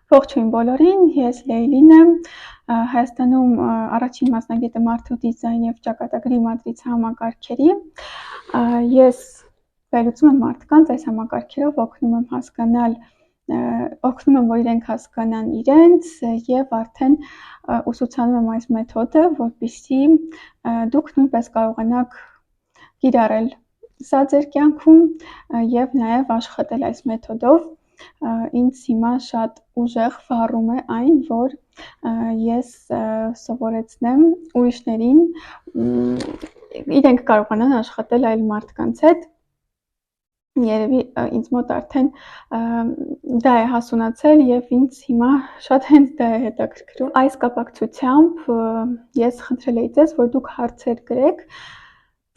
Ողջույն բոլորին, ես Լեյլին եմ, Հայաստանում առաջին մասնագետը մարդու դիզայն և ճակատագրի մատրից համակարգերի, ես վերլուծում եմ մարդկանց այս համակարգերով, օգնում եմ, որ իրենք հասկանան իրենց և արդեն ուսուցանում եմ այս մեթոդը, որպեսզի դուք նույնպես կարողանաք կիրառել սա ձեր կյանքում և նաև աշխատել այս մեթոդով, ինձ հիմա շատ ուժեղ վառում է այն, որ ես սովորեցնեմ ուրիշներին, իրենք կարողանան աշխատել այլ մարդկանց հետ, երևի ինձ մոտ արդեն դա է հասունացել և ինձ հիմա շատ հենց դա է հետաքրքրում։ Այս կապակցությամբ ես խնդրել էի ձեզ, որ դուք հարցեր գրեք,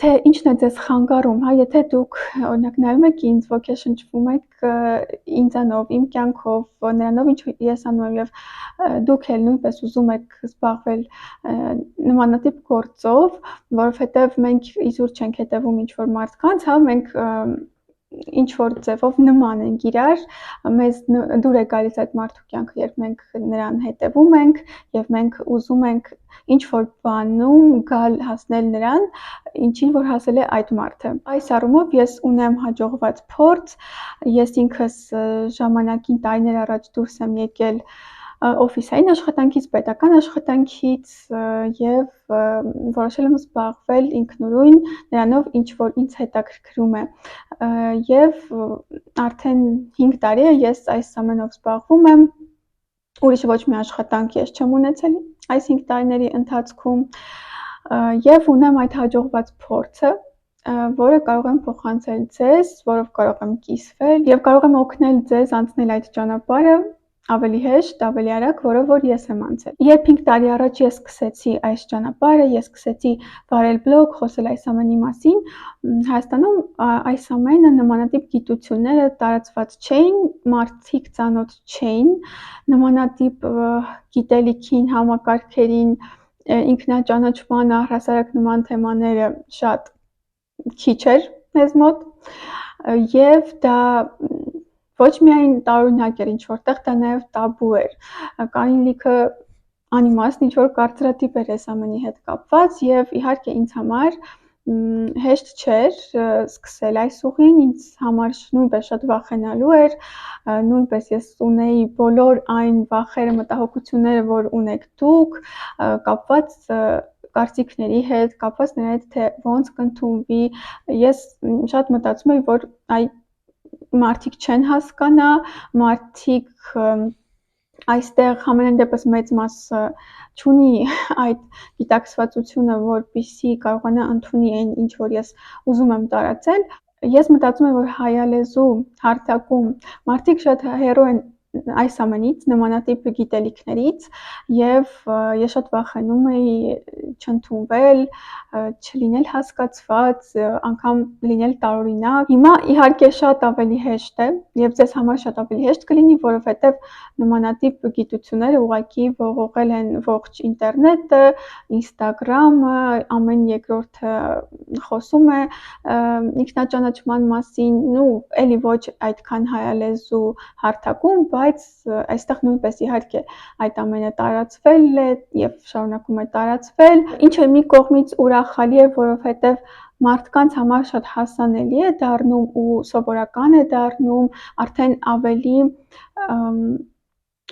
թե ինչն է ձեզ խանգարում, եթե դուք օրինակ նայում եք ինձ, ոգեշնչվում եք ինձանով, իմ կյանքով, նրանով, ինչ ես անում եմ և դուք էլ նույնպես ուզում եք զբաղվել նմանատիպ գործով, որովհետև մենք իզուր չենք հետևում ինչ-որ մարդկանց, մենք ինչ-որ ձևով նման ենք իրար, մեզ դուր է գալիս այդ մարդու կյանքը, երբ մենք նրան հետևում ենք և մենք ուզում ենք ինչ-որ բանում գալ հասնել նրան, ինչին որ հասել է այդ մարդը։ Այս առումով ես ունեմ հաջողված փորձ, ես ինքս ժամանակին տարիներ առաջ դուրս եմ եկել օֆիսային աշխատանքից, պետական աշխատանքից և որոշել եմ զբաղվել ինքնուրույն նրանով, ինչ որ ինձ հետաքրքրում է և արդեն 5 տարի է ես այս ամենով զբաղվում եմ, ուրիշ ոչ մի աշխատանք ես չեմ ունեցել այս 5 տարիների ընթացքում և ունեմ այդ հաջողված փորձը, որը կարող եմ փոխանցել ձեզ, որով կարող եմ կիսվել և կարող եմ օգնել ձեզ անցնել այդ ճանապարհը ավելի հեշտ, ավելի արագ, որով որ ես եմ անցել։ Երբ 5 տարի առաջ ես սկսեցի այս ճանապարհը, ես սկսեցի վարել բլոգ, խոսել այս ամենի մասին, Հայաստանում այս ամենը նմանատիպ գիտությունները տարածված չէին, մարդիկ ծանոթ չէին նմանատիպ գիտելիքին, համակարգերին, ինքնաճանաչման, առհասարակ նման թեմաները շատ քիչ էր մեզ մոտ և դա ոչ միայն տարօրինակ էր ինչ-որտեղ, դա նաև տաբու էր, կային լիքը անիմաստ ինչ-որ կարծրատիպ էր այս ամենի հետ կապված և իհարկե ինձ համար հեշտ չէր սկսել այս ուղին, ինձ համար նույնպես շատ վախենալու էր, նույնպես ես ունեի բոլոր այն վախերը, մտահոգությունները, որ ունեք դուք, կապված կարծիքների հետ, կապված նրա հետ, թե ոնց կընդունվի, ես շատ մտածում էի, որ մարդիկ չեն հասկանա, մարդիկ այստեղ համենայն դեպս մեծ մասը չունի այդ գիտակցվածությունը, որպեսզի կարողանա ընդունի այն, ինչ որ ես ուզում եմ տարածել, ես մտածում եմ, որ հայալեզու հարթակում մարդիկ շատ հեռու են այս ամենից, նմանատիպ գիտելիքներից և ես շատ վախենում էի չընդունվել, չլինել հասկացված, անգամ լինել տարօրինակ, հիմա իհարկե շատ ավելի հեշտ է և ձեզ համար շատ ավելի հեշտ կլինի, որովհետև նմանատիպ գիտությունները ուղղակի ողողել են ողջ ինտերնետը, ինստագրամը, ամեն երկրորդը խոսում է ինքնաճանաչման մասին, էլի ոչ այդքան հայալեզու հարթակում, բայց այստեղ նույնպես իհարկե այդ ամենը տարածվել է և շարունակում է տարածվել, ինչը մի կողմից ուրախալի է, որովհետև մարդկանց համար շատ հասանելի է դառնում ու սովորական է դառնում, արդեն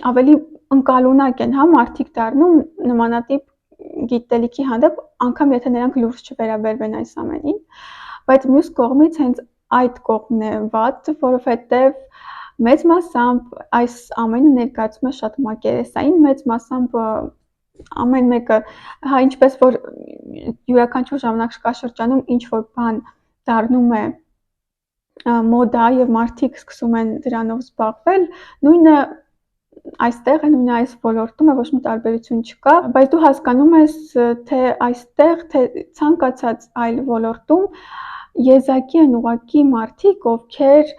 ավելի ընկալունակ են մարդիկ դառնում նմանատիպ գիտելիքի հանդեպ, անգամ եթե նրանք լուրջ չվերաբերվեն այս ամենին, բայց մյուս կողմից հենց այդ կողմն է վատ, որովհետև մեծ մասամբ այս ամենը ներկայացում է շատ մակերեսային, մեծ մասամբ ամեն մեկը, ինչպես որ յուրաքանչյուր ժամանակաշրջանում ինչ-որ բան դառնում է մոդա և մարդիկ սկսում են դրանով զբաղվել, նույնը այստեղ է, նույնը այս ոլորտում է, ոչ մի տարբերություն չկա, բայց դու հասկանում ես, թե այստեղ, թե ցանկացած այլ ոլորտում եզակի են ուղղակի մարդիկ, ովքեր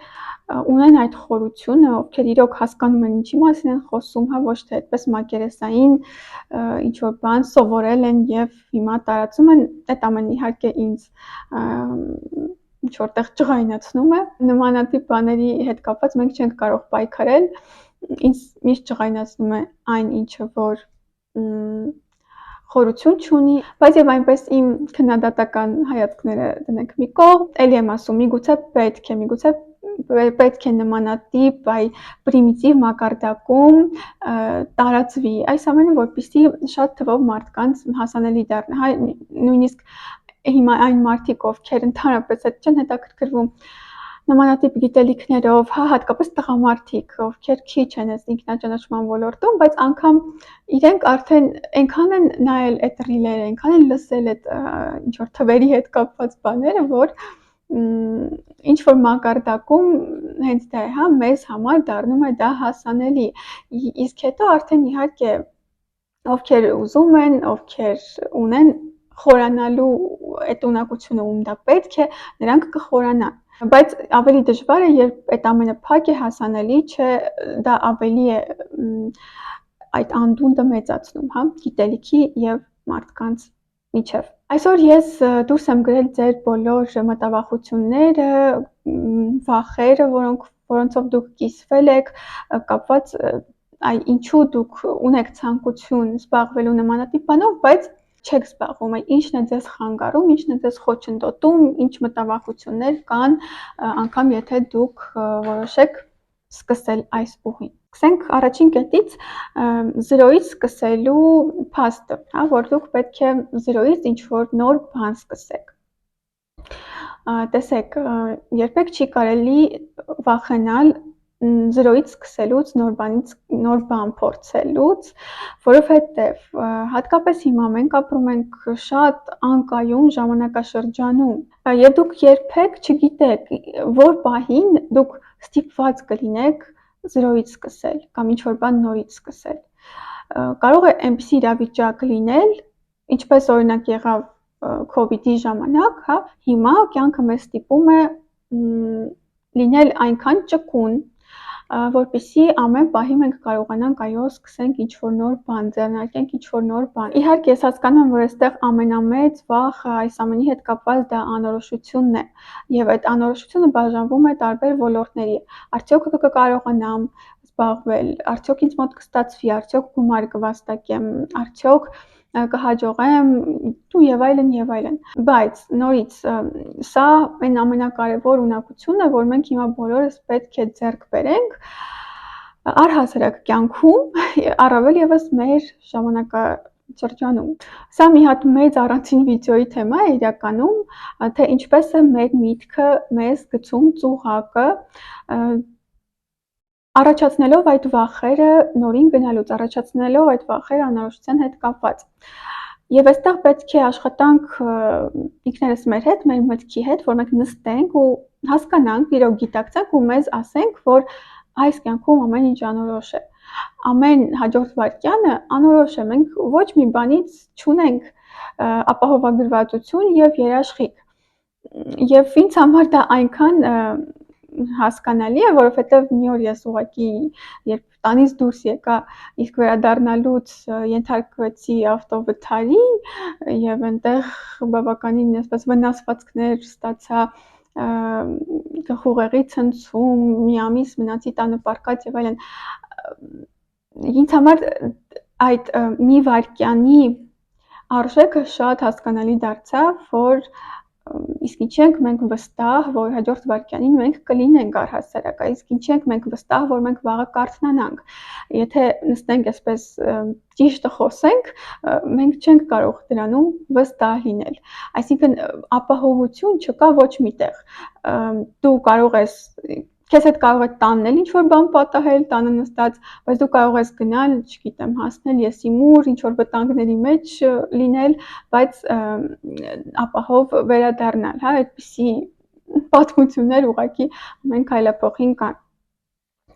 ունեն այդ խորությունը, ովքեր իրոք հասկանում են ինչի մասին են խոսում, ոչ թե այդպես մակերեսային ինչ-որ բան սովորել են և հիմա տարածում են, այդ ամենը իհարկե ինձ ինչ-որտեղ ջղայնացնում է, նմանատիպ բաների հետ կապված մենք չենք կարող պայքարել, ինձ միշտ ջղայնացնում է այն ինչը որ խորություն չունի, բայց եւ այնպես իմ քննադատական հայացքները դնենք մի կողմ, ելի եմ ասում, միգուցե պետք է նմանատիպ այ պրիմիտիվ մակարդակում տարածվի այս ամենը, որպեսզի շատ թվով մարդկանց հասանելի դառնա, հա, նույնիսկ հիմա այն մարդիկ, ովքեր ընդհանրապես չեն հետաքրքրվում նմանատիպ գիտելիքներով, հա, հատկապես տղամարդիկ, ովքեր քիչ են այս ինքնաճանաչման ոլորտում, բայց անգամ իրենք արդեն այնքան են նայել այդ ռիլերը, այնքան են լսել այդ ինչ որ թվերի հետ կապված բաները, որ ինչ որ մակարդակում հենց դա է, հա, մեզ համար դառնում է դա հասանելի։ Իսկ հետո արդեն իհարկե ովքեր ուզում են, ովքեր ունեն խորանալու այդ ունակությունը, ում դա պետք է, նրանք կխորանան։ Բայց ավելի դժվար է, երբ այդ ամենը փակ է, հասանելի չէ, դա ավելի է այդ անդունդը մեծացնում, հա, գիտելիքի եւ մարդկանց միջև։ Այսօր ես դուրս եմ գրել ձեր բոլոր մտավախությունները, վախերը, որոնցով դուք կիսվել եք, կապված այ ինչու դուք ունեք ցանկություն զբաղվելու նմանատիպ բանով, բայց չեք զբաղվում, ինչն է ձեզ խանգարում, ինչն է ձեզ խոչընդոտում, ինչ մտավախություններ կան, անգամ եթե դուք որոշեք սկսել այս ուղին։ Սկսենք առաջին կետից 0-ից սկսելու փաստը, հա, որ դուք պետք է 0-ից ինչ-որ նոր բան սկսեք։ Տեսեք, երբեք չի կարելի վախենալ 0-ից սկսելուց, նոր բան փորձելուց, որովհետև հատկապես հիմա մենք ապրում ենք շատ անկայուն ժամանակաշրջանում, եւ դուք երբեք չգիտեք, որ պահին դուք ստիպված կլինեք 0-ից սկսել կամ ինչ-որ բան նորից սկսել։ Կարող է այնպիսի իրավիճակ լինել, ինչպես օրինակ եղավ COVID-ի ժամանակ, հա, հիմա կյանքը մեզ ստիպում է լինել այնքան ճկուն, որպեսզի ամեն պահի մենք կարողանանք այո սկսենք ինչ-որ նոր բան, ձեռնարկենք ինչ-որ նոր բան։ Իհարկե ես հասկանում եմ, որ այստեղ ամենամեծ վախը այս ամենի հետ կապված դա անորոշությունն է, եւ այդ անորոշությունը բաժանվում է տարբեր ոլորտների։ Արդյոք կկարողանամ զբաղվել, արդյոք ինձ մոտ կստացվի, արդյոք գումար կվաստակեմ, արդյոք կհաջողեմ ու եւ այլն, բայց նորից սա այն ամենակարևոր ունակությունն է, որ մենք հիմա բոլորս պետք է ձեռք բերենք առհասարակ կյանքում, առավել եւս մեր ժամանակաշրջանում։ Սա մի հատ մեծ առանցին վիդեոյի թեմա է իրականում, թե ինչպես է մեր միտքը մեզ գցում ծուղակը, առաջացնելով այդ վախերը նորին գնալուց, առաջացնելով այդ վախերը անորոշության հետ կապված։ Եվ այստեղ պետք է աշխատանք ինքներս մեր հետ, մեր մտքի հետ, որ մենք նստենք ու հասկանանք, իրոք գիտակցենք ու մեզ ասենք, որ այս կյանքում ամեն ինչ անորոշ է։ Ամեն հաջորդ վայրկյանը անորոշ է, մենք ոչ մի բանից չունենք ապահովագրվածություն եւ երաշխիք։ Եվ ինձ համար դա այնքան հասկանալի է, որովհետև մի օր ես ուղղակի երբ տանից դուրս եկա, իսկ վերադառնալուց ենթարկվեցի ավտովթարի եւ այնտեղ բավականին այսպես վնասվածքներ ստացա, գլխուղեղի ցնցում, մի ամիս մնացի տանը պառկած եւ այլն։ Ինձ համար այդ մի վայրկյանի արժեքը շատ հասկանալի դարձավ, որ իսկ ինչի ենք մենք վստահ, որ հաջորդ վայրկյանին մենք կլինենք առհասարակ, իսկ ինչի ենք մենք վստահ, որ մենք վաղը կարթնանանք։ Եթե նստենք այսպես ճիշտը խոսենք, մենք չենք կարող դրանում վստահ լինել։ Այսինքն ապահովություն չկա ոչ միտեղ։ Դու կարող ես քեզ հետ կարող է տանն էլ ինչ-որ բան պատահել, տանը նստած, բայց դու կարող ես գնալ, չգիտեմ, հասնել եսիմուր, ինչ-որ վտանգների մեջ լինել, բայց ապահով վերադառնալ, հա, այդպիսի պատմություններ ուղղակի ամեն քայլափոխին կան։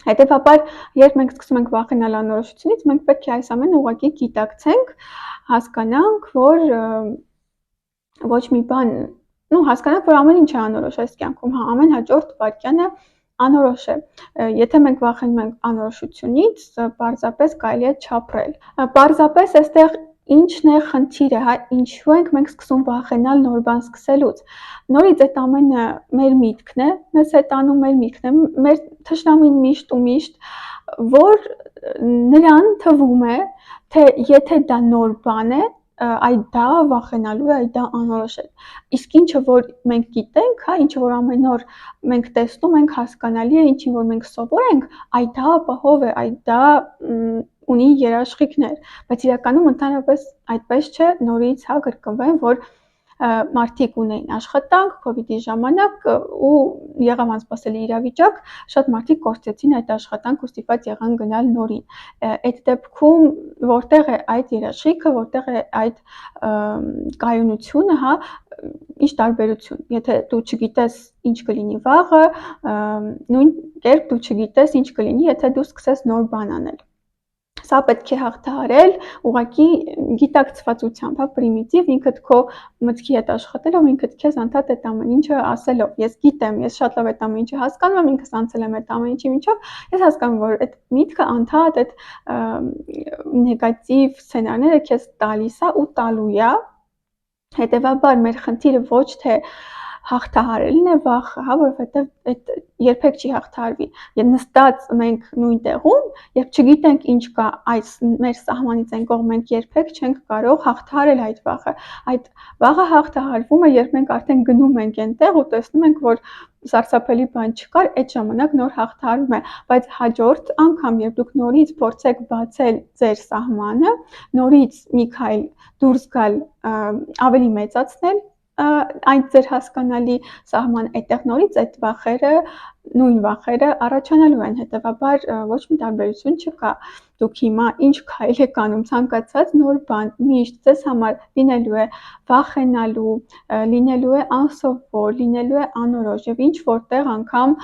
Հետևաբար, երբ մենք սկսում ենք վախենալ անորոշությունից, մենք պետք է այս ամենը ուղղակի գիտակցենք, հասկանանք, որ ոչ մի բան, հասկանանք, որ ամեն ինչ է անորոշ այս կյանքում, հա, ամեն հաջորդ վայրկյանը անորոշ է։ Եթե մենք վախենում ենք անորոշությունից, պարզապես կարելի է չապրել։ Պարզապես այստեղ ինչն է խնդիրը, հա, ինչու ենք մենք սկսում վախենալ նոր բան սկսելուց։ Նորից այդ ամենը մեր միտքն է, մեզ հետ անում մեր միտքն է, մեր թշնամին միշտ ու միշտ որ նրան թվում է, թե եթե դա նոր բան է, այդ դա վախենալու է, այդ դա անորոշ է։ Իսկ ինչը որ մենք գիտենք, հա, ինչը որ ամեն օր մենք տեսնում ենք, հասկանալի է, ինչին որ մենք սովոր ենք, այդ դա ապահով է, այդ դա ունի երաշխիքներ, բայց իրականում ընդհանրապես այդպես չէ, նորից հա կրկնվեմ, որ մարդիկ ունեին աշխատանք COVID-ի ժամանակ ու եղավ անսպասելի իրավիճակ, շատ մարդիկ կորցրեցին այդ աշխատանք ու ստիպված եղան գնալ նորին։ Այդ դեպքում որտեղ է այդ երաշխիքը, որտեղ է այդ կայունությունը, հա, ինչ տարբերություն։ Եթե դու չգիտես ինչ կլինի վաղը, նույն կերպ դու չգիտես ինչ կլինի, եթե դու սկսես նոր բան անել։ Սա պետք է հաղթահարել ուղղակի գիտակցվածությամբ, հա, պրիմիտիվ, ինքդ քո մտքի հետ աշխատելով, ինքդ քեզ անդադ այդ ամեն ինչը ասելով։ Ես գիտեմ, ես շատ լավ այդ ամեն ինչը հասկանում եմ, ինքս անցել եմ այդ ամեն ինչի միջով, ես հասկանում եմ, որ այդ միտքը անդադ այդ նեգատիվ սցենարները քեզ տալիս է ու տալու է։ Հետևաբար մեր խնդիրը ոչ թե հաղթահարելն է վախը, հա, որովհետև այդ երբեք չի հաղթահարվի։ Եվ նստած մենք նույն տեղում, երբ չգիտենք ինչ կա այս մեր սահմանից այն կողմ, մենք երբեք չենք կարող հաղթահարել այդ վախը։ Այդ վախը հաղթահարվում է, երբ մենք արդեն գնում ենք այնտեղ ու տեսնում ենք, որ սարսափելի բան չկար, այդ ժամանակ նոր հաղթահարվում է, բայց հաջորդ անգամ, երբ դուք նորից փորձեք բացել ձեր սահմանը, նորից մի քայլ դուրս գալ, ավելի մեծացնել այն ձեր հասկանալի սահման, այդտեղ նորից այդ վախերը, նույն վախերը առաջանալու են, հետևաբար ոչ մի տարբերություն չկա։ Դուք հիմա ինչ քայլ եք անում, ցանկացած նոր բան միշտ ձեզ համար լինելու է վախենալու, լինելու է անսովոր, լինելու է անորոշ եւ ինչ որտեղ անգամ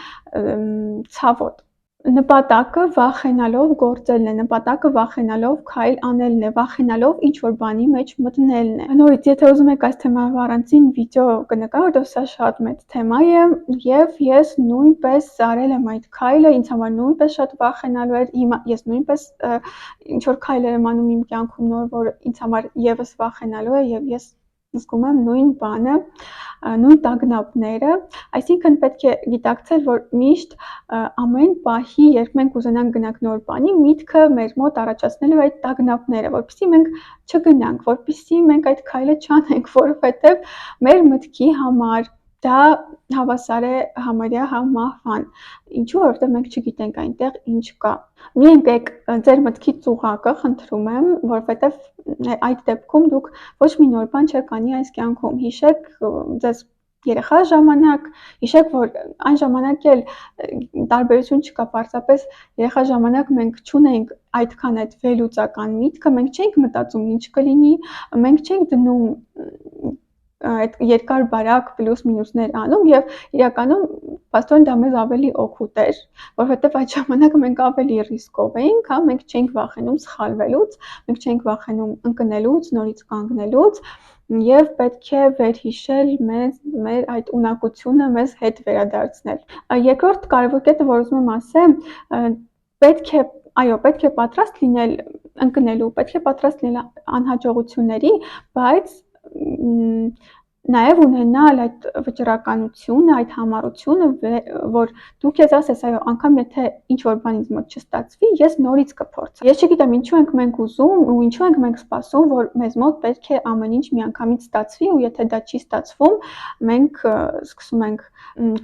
ցավոտ։ Նպատակը վախենալով գործելն է, նպատակը վախենալով քայլ անելն է, վախենալով ինչ-որ բանի մեջ մտնելն է։ Նորից, եթե ուզում եք այս թեմայով առանձին վիդեո կնկարվի, սա շատ մեծ թեմա է եւ ես նույնպես արել եմ այդ քայլը, ինձ համար նույնպես շատ վախենալու էր, հիմա ես նույնպես ինչ-որ քայլեր եմ անում իմ կյանքում նոր, որ ինձ համար եւս վախենալու է եւ ես զգում եմ նույն բանը, նույն տագնապները, այսինքն պետք է գիտակցել, որ միշտ ամեն պահի, երբ մենք ուզենանք գնանք նոր բանի, միտքը մեր մոտ առաջացնելու այդ տագնապները, որպեսզի մենք չգնանք, որպեսզի մենք այդ քայլը չանենք, որովհետև մեր մտքի համար դա հավասար է համարյա մահվան։ Ինչու՞, որովհետև մենք չգիտենք այնտեղ ինչ կա։ Մի ընկեք ձեր մտքի ծուղակը, խնդրում եմ, որովհետև այդ դեպքում դուք ոչ մի նոր բան չեք անի այս կյանքում։ Հիշեք ձեզ երեխա ժամանակ, հիշեք, որ այն ժամանակ էլ տարբերություն չկա, պարզապես երեխա ժամանակ մենք չունենք այդքան այդ վերլուծական միտքը, մենք չենք մտածում ինչ կլինի, մենք չենք դնում այդ երկար բարակ պլյուս մինուսներ անում եւ իրականում փաստորեն դա մեզ ավելի օգուտ էր, որովհետեւ այդ ժամանակ մենք ավելի ռիսկով էինք, հա, մենք չենք վախենում սխալվելուց, մենք չենք վախենում ընկնելուց, նորից կանգնելուց եւ պետք է վերհիշել մեր այդ ունակությունը մեզ հետ վերադարձնել։ Երկրորդ կարևոր կետը, որ ուզում եմ ասեմ, պետք է պատրաստ լինել ընկնելու, պետք է պատրաստ լինել անհաջողությունների, բայց նաև ունենալ այդ վճռականությունը, այդ համառությունը, որ դու քեզ ասես, այո, անգամ եթե ինչ-որ բան ինձ մոտ չստացվի, ես նորից կփորձեմ։ Ես չգիտեմ ինչու ենք մենք ուզում ու ինչու ենք մենք սպասում, որ մեզ մոտ պետք է ամեն ինչ միանգամից ստացվի ու եթե դա չի ստացվում, մենք սկսում ենք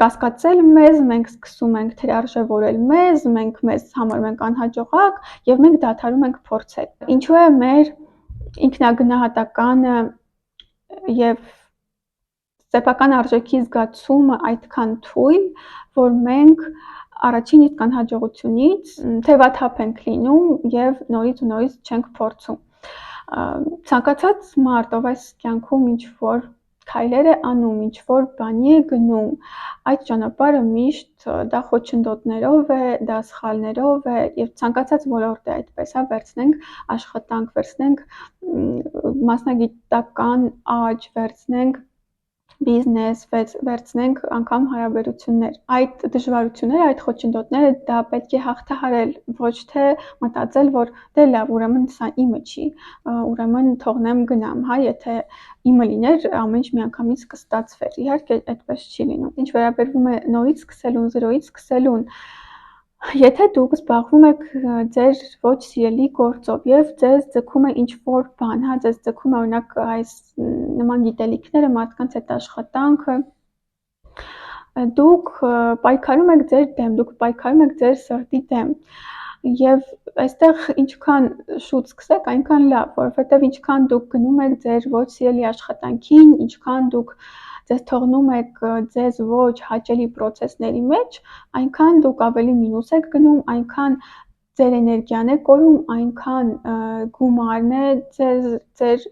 կասկածել մեզ, մենք սկսում ենք թերարժևորել մեզ, մենք մեզ համարում ենք անհաջողակ եւ մենք դադարում ենք փորձել։ Ինչու է մեր ինքնագնահատականը եւ սեփական արժեքի զգացումը այդքան թույլ, որ մենք առաջին իսկ անհաջողությունից թևաթափ ենք լինում եւ նորից ու նորից չենք փորձում։ Ցանկացած մարդ, ով այս կյանքում ինչ-որ քայլեր է անում, ինչ-որ բանի է գնում, այդ ճանապարհը միշտ դա խոչընդոտներով է, դա սխալներով է եւ ցանկացած ոլորտ է այդպես, հա, վերցնենք աշխատանք, վերցնենք մասնագիտական աճ, վերցնենք բիզնես, վերցնենք անգամ հարաբերություններ։ Այդ դժվարությունները, այդ խոչընդոտները դա պետք է հաղթահարել, ոչ թե մտածել, որ դե լավ, ուրեմն սա իմը չի, ուրեմն թողնեմ գնամ, հա, եթե իմը լիներ, ամեն ինչ միանգամից կստացվեր։ Իհարկե, այդպես չի լինում։ Ինչ վերաբերվում է նորից սկսելուն, զրոյից սկսելուն, Եթե դուք զբաղվում եք ձեր ոչ սիրելի գործով եւ ձեզ ձգում է ինչ-որ բան, հա, ձեզ ձգում է օրինակ այս նման գիտելիքները, մարդկանց հետ աշխատանքը, դուք պայքարում եք ձեր դեմ, դուք պայքարում եք ձեր սրտի դեմ։ Եվ այստեղ ինչքան շուտ սկսեք, այնքան լավ, որովհետև ինչքան դուք գնում եք ձեր ոչ սիրելի աշխատանքին, ինչքան դուք ձեզ թողնում եք ձեզ ոչ հաճելի պրոցեսների մեջ, այնքան դուք ավելի մինուս եք գնում, այնքան ձեր էներգիան է կորում, այնքան գումարն է ձեր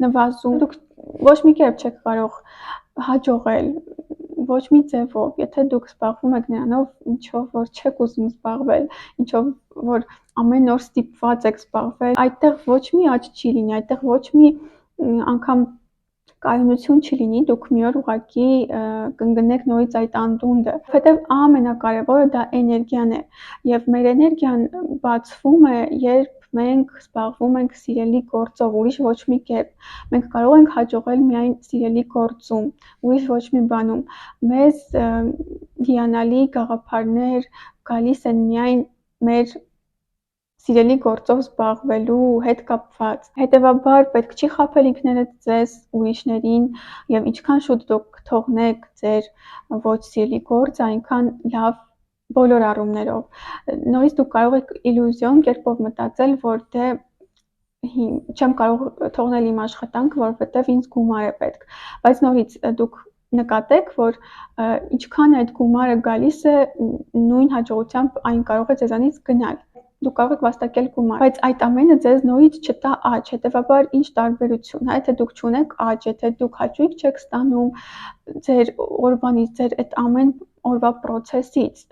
նվազում, դուք ոչ մի կերպ չեք կարող հաջողել, ոչ մի ձևով, եթե դուք զբաղվում եք նրանով, ինչով որ չեք ուզում զբաղվել, ինչով որ ամեն օր ստիպված եք զբաղվել, այդտեղ ոչ մի աճ չի լինի, այդտեղ ոչ մի անգամ կայունություն չի լինի, դուք մի օր ուղղակի կընկնեք նորից այդ անդունդը, որովհետև ամենակարևորը դա էներգիան է, եւ մեր էներգիան բացվում է, երբ մենք զբաղվում ենք սիրելի գործով, ուրիշ ոչ մի կերպ։ Մենք կարող ենք հաջողել միայն սիրելի գործում, ուրիշ ոչ մի բանում։ Մեզ հիանալի գաղափարներ գալիս են միայն մեր սիրելի գործով զբաղվելու հետ կապված։ Հետևաբար պետք չի խաբել ինքներդ ձեզ ուրիշներին եւ ինչքան շուտ դուք թողնեք ձեր ոչ սիրելի գործը, այնքան լավ բոլոր առումներով։ Նորից դուք կարող եք իլյուզիոն կերպով մտածել, որ դե չեմ կարող թողնել իմ աշխատանքը, որովհետեւ ինձ գումար է պետք։ Բայց նորից դուք նկատեք, որ ինչքան այդ գումարը գալիս է, նույն հաջողությամբ այն կարող է ձեզանից գնալ։ Դուք կարող եք վաստակել գումար, բայց այդ ամենը ձեզ նորից չտա աճ, հետևաբար ինչ տարբերություն, հա, եթե դուք չունեք աճ, եթե դուք հաճույք չեք ստանում ձեր օրվանից, ձեր այդ ամեն օրվա process-ից,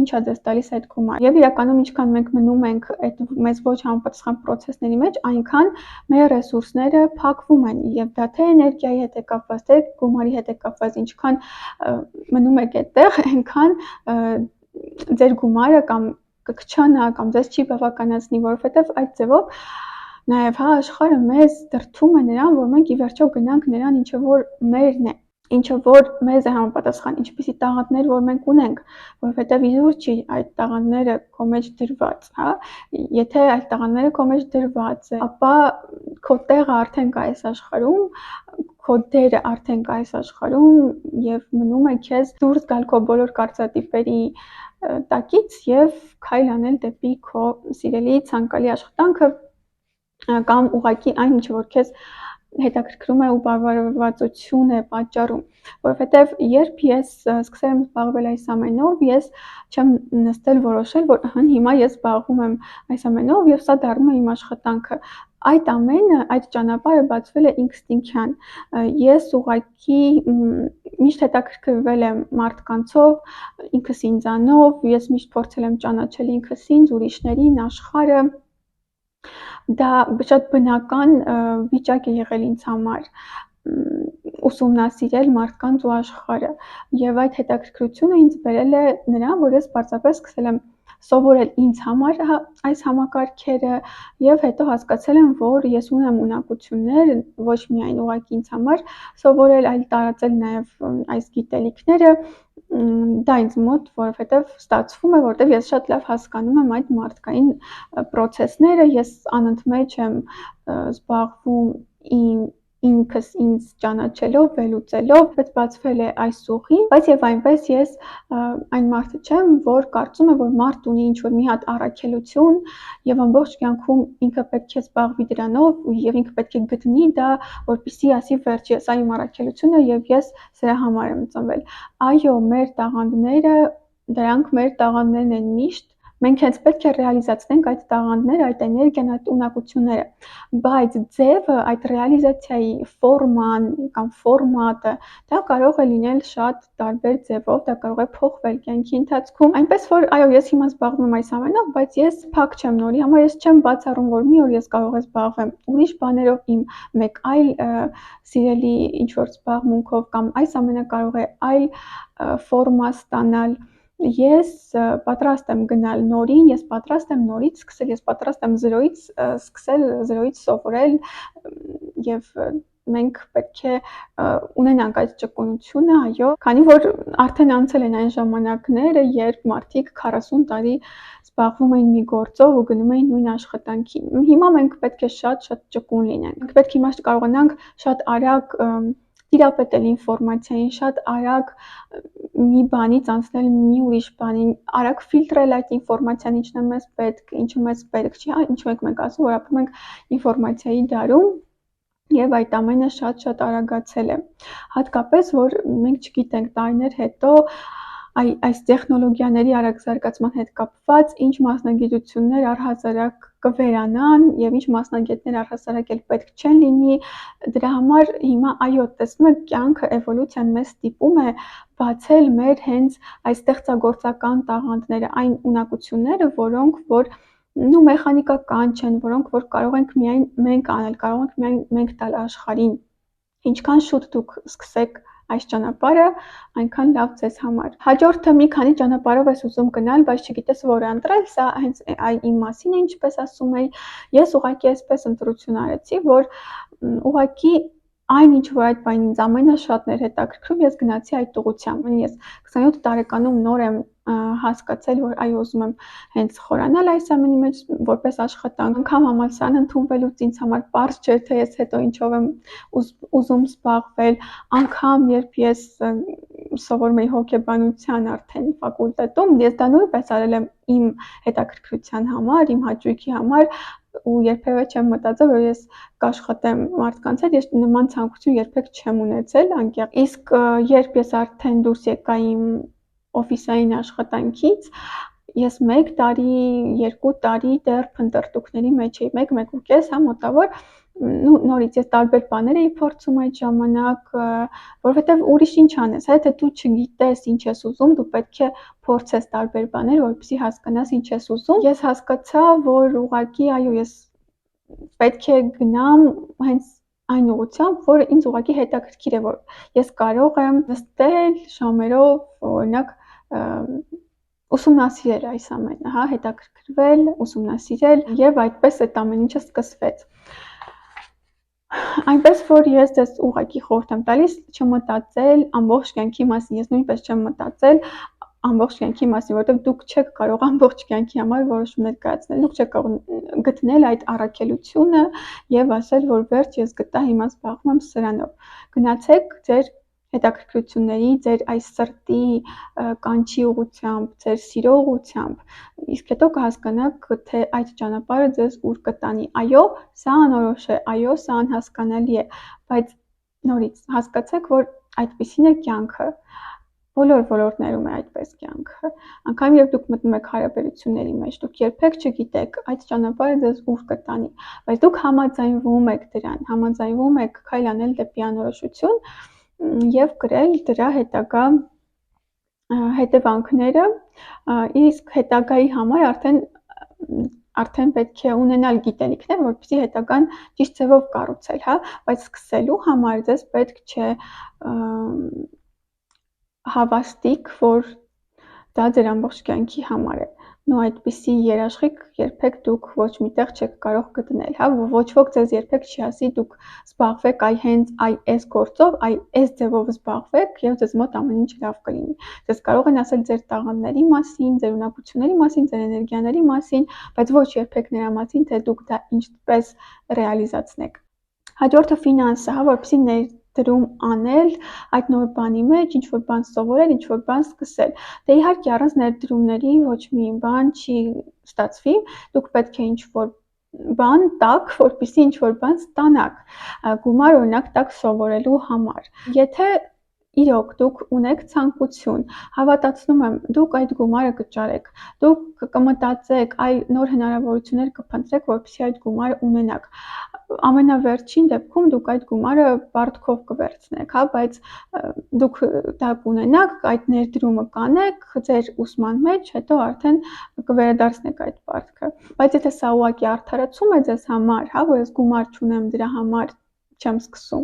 ինչա ձեզ տալիս այդ գումարը։ Եվ իրականում ինչքան մենք մնում ենք այդ մեզ ոչ համապատասխան process-ների մեջ, այնքան մեր ռեսուրսները փակվում են եւ դա թե էներգիայի հետ է կապված, թե գումարի հետ է կապված, ինչքան մնում եք այդտեղ, այնքան ձեր գումարը կամ կքչանա կամ ձեզ չի բավականացնի, որովհետև այդ ձևով նաև հա աշխարհը մեզ դրդում է նրան, որ մենք ի վերջո գնանք նրան, ինչը որ մերն է, ինչը որ մեզ է համապատասխան, ինչպիսի տաղանդներ որ մենք ունենք, որովհետև իզուր չի այդ տաղանդները քո մեջ դրված, հա, եթե այդ տաղանդները քո մեջ դրված է, ապա քո տեղը արդեն կա այս աշխարհում, քո դերը արդեն կա այս աշխարհում եւ մնում է քեզ դուրս գալ քո բոլոր կարծրատիպերի տակից եւ քայլ անել դեպի քո սիրելի ցանկալի աշխատանքը կամ ուղղակի այն ինչ որ քեզ հետաքրքրում է ու բարբարվածություն է պատճառում, որովհետև երբ ես սկսել եմ զբաղվել այս ամենով, ես չեմ նստել որոշել, որ հիմա ես զբաղվում եմ այս ամենով եւ սա դառնում է իմ աշխատանքը։ Այդ ամենը, այդ ճանապարհը բացվել է ինստինկտյան։ Ես ուղղակի միշտ հետաքրքրվել եմ մարդկանցով, ինքս ինձանով, ես միշտ փորձել եմ ճանաչել ինքս ինձ, ուրիշներին, աշխարհը։ Դա շատ բնական վիճակ է եղել ինձ համար ուսումնասիրել մարդկանց ու աշխարհը եւ այդ հետաքրքրությունը ինձ բերել է նրան, որ ես պարզապես սկսել եմ սովորել ինձ համար այս համակարգերը եւ հետո հասկացել եմ, որ ես ունեմ ունակություններ ոչ միայն ուղղակի ինձ համար սովորել, այլ տարածել նաեւ այս գիտելիքները դա ինձ մոտ, որովհետեւ ստացվում է, որովհետեւ ես շատ լավ հասկանում եմ այդ մարդկային process-ները, ես անընդմեջ եմ զբաղվում ինքս ինձ ճանաչելով, վերլուծելով, բայց բացվել է այս ուղին, բայց եւ այնպես ես այն մարդը չեմ, որ կարծում է, որ մարդ ունի ինչ-որ մի հատ առաքելություն եւ ամբողջ կյանքում ինքը պետք է զբաղվի դրանով եւ ինքը պետք է գտնի դա, որպեսզի ասի վերջ ես այն առաքելությունը եւ ես սրա համար եմ ծնվել։ Այո, մեր տաղանդները, դրանք մեր տաղանդներն են միշտ, մենք հենց պետք է ռեալիզացնենք այդ տաղանդները, այդ էներգիան, այդ ունակությունները, բայց ձևը, այդ ռեալիզացիայի ֆորման կամ ֆորմատը, դա կարող է լինել շատ տարբեր ձևով, դա կարող է փոխվել կյանքի ընթացքում, այնպես որ այո, ես հիմա զբաղվում եմ այս ամենով, բայց ես փակ չեմ նորի համար, ես չեմ բացառում, որ մի օր ես կարող եմ զբաղվեմ ուրիշ բաներով իմ մեկ այլ սիրելի ինչ-որ զբաղմունքով կամ այս ամենը կարող է այլ ֆորմա ստանալ։ Ես պատրաստ եմ գնալ նորին, ես պատրաստ եմ նորից սկսել, ես պատրաստ եմ զրոյից սկսել, զրոյից սովորել եւ մենք պետք է ունենանք այդ ճկունությունը, այո, քանի որ արդեն անցել են այն ժամանակները, երբ մարդիկ 40 տարի զբաղվում էին մի գործով ու գնում էին նույն աշխատանքին։ Հիմա մենք պետք է շատ ճկուն լինենք։ Մենք պետք է հիմա կարողանանք շատ արագ տիրապետել ինֆորմացիային, շատ արագ մի բանից անցնել մի ուրիշ բանին, արագ ֆիլտրել այդ ինֆորմացիան, ինչն է մեզ պետք, ինչը մեզ պետք չի, ինչու ենք մենք ասում, որ ապրում ենք ինֆորմացիայի դարում, եւ այդ ամենը շատ արագացել է։ Հատկապես, որ մենք չգիտենք տարիներ հետո այս տեխնոլոգիաների արագ զարգացման հետ կապված ինչ մասնագիտություններ առհասարակ կվերանան եւ ինչ մասնագետներ առհասարակ էլ պետք չեն լինի, դրա համար հիմա այո, տեսնում եք, կյանքը, էվոլյուցիան մեզ ստիպում է բացել մեր հենց այս ստեղծագործական տաղանդները, այն ունակությունները, որոնք որ մեխանիկական չեն, որոնք որ կարող ենք միայն մենք անել, կարող ենք միայն մենք տալ աշխարհին։ Ինչքան շուտ դուք սկսեք այս ճանապարհը, այնքան լավ ձեզ համար։ Հաջորդը մի քանի ճանապարհով ես ուզում գնալ, բայց չգիտես որը ընտրել, սա հենց իմ մասին է, ինչպես ասում էի, ես ուղղակի այսպես ընտրություն արեցի, որ ուղղակի այն ինչ որ այդ բանին ինձ ամենաշատն էր հետաքրքրում, ես գնացի այդ ուղղությամբ։ Ես 27 տարեկանում նոր եմ հասկացել, որ այո, ուզում եմ հենց խորանալ այս ամենի մեջ որպես աշխատանք, անգամ համալսարան ընդունվելուց ինձ համար պարզ չէր, թե ես հետո ինչով եմ ուզում զբաղվել, անգամ երբ ես սովորում էի հոգեբանության արդեն ֆակուլտետում, ես դա նույնպես արել եմ իմ հետաքրքրության համար, իմ հաճույքի համար ու երբևէ չեմ մտածել, որ ես կաշխատեմ մարդկանց հետ, ես նման ցանկություն երբեք չեմ ունեցել անկեղծ։ Իսկ երբ ես արդեն դուրս եկա իմ օֆիսային աշխատանքից, ես 1 տարի, 2 տարի դեռ փնտրտուքների մեջ էի, 1-1.5, հա, մոտավոր, նորից ես տարբեր բաներ էի փորձում այդ ժամանակ, որովհետև ուրիշ ինչ անես, հա, եթե դու չգիտես ինչ ես ուզում, դու պետք է փորձես տարբեր բաներ, որպեսզի հասկանաս ինչ ես ուզում։ Ես հասկացա, որ ուղղակի այո, ես պետք է գնամ հենց այն ուղղությամբ, որը ինձ ուղղակի հետաքրքիր է, որ ես կարող եմ նստել ժամերով, օրինակ, ուսումնասիրել այս ամենը, հա, հետաքրքրվել, ուսումնասիրել եւ այդպես այդ ամեն ինչը սկսվեց։ Այնպես որ ես ձեզ ուղղակի խորհուրդ եմ տալիս չմտածել ամբողջ կյանքի մասին, ես նույնպես չեմ մտածել ամբողջ կյանքի մասին, որովհետև դուք չեք կարող ամբողջ կյանքի համար որոշումներ կայացնել, դուք չեք կարող գտնել այդ առաքելությունը եւ ասել, որ վերջ ես գտա, հիմա զբաղվում եմ սրանով։ Գնացեք ձեր հետաքրքրությունների, ձեր այս սրտի կանչի ուղղությամբ, ձեր սիրո ուղղությամբ, իսկ հետո կհասկանաք, թե այդ ճանապարհը ձեզ ուր կտանի։ Այո, սա անորոշ է, այո, սա անհասկանալի է, բայց նորից հասկացեք, որ այդպիսին է կյանքը։ Բոլոր ոլորտներում է այդպես կյանքը։ Անկամ երբ դուք մտնում եք հարաբերությունների մեջ, դուք երբեք չգիտեք այդ ճանապարհը ձեզ ուր կտանի, բայց դուք համաձայնվում եք դրան, համաձայնվում եք քայլ անել դեպի անորոշություն եւ կրել դրա հետագա հետևանքները, իսկ հետագայի համար արդեն պետք է ունենալ գիտելիքներ, որպեսզի հետագան ճիշտ ձևով կառուցել, հա, բայց սկսելու համար ձեզ պետք չէ հավաստիք, որ դա ձեր ամբողջ կյանքի համար է։ Նո այդպիսի երաշխիք երբեք դուք ոչ միտեղ չեք կարող գտնել, հա, ոչ ոք ձեզ երբեք չի ասի դուք զբաղվեք այ հենց այս գործով, այ այս ձևով զբաղվեք եւ ձեզ մոտ ամեն ինչ լավ կլինի։ Ձեզ կարող են ասել ձեր տաղանդների մասին, ձեր ունակությունների մասին, ձեր էներգիաների մասին, բայց ոչ երբեք նրա մասին, թե դուք դա ինչպես ռեալիզացնեք։ Հաջորդը ֆինանսը, հա, որպեսզի ներդրում անել այդ նոր բանի մեջ, ինչ-որ բան սովորել, ինչ-որ բան սկսել։ Դե իհարկե առանց ներդրումների ոչ մի բան չի ստացվի, դուք պետք է ինչ-որ բան տաք, որպեսզի ինչ-որ բան ստանաք, գումար օրինակ տաք սովորելու համար։ Եթե իրոք դուք ունեք ցանկություն, հավատացնում եմ, դուք այդ գումարը կճարեք, դուք կմտածեք, այ նոր հնարավորություններ կփնտրեք, որպեսզի այդ գումարը ունենաք։ Ամենավերջին դեպքում դուք այդ գումարը պարտքով կվերցնեք, հա, բայց դուք դա կունենաք, այդ ներդրումը կանեք ձեր ուսման մեջ, հետո արդեն կվերադարձնեք այդ պարտքը։ Բայց եթե սա ուղղակի արդարացում է ձեզ համար, հա, որ ես գումար չունեմ դրա համար չեմ սկսում,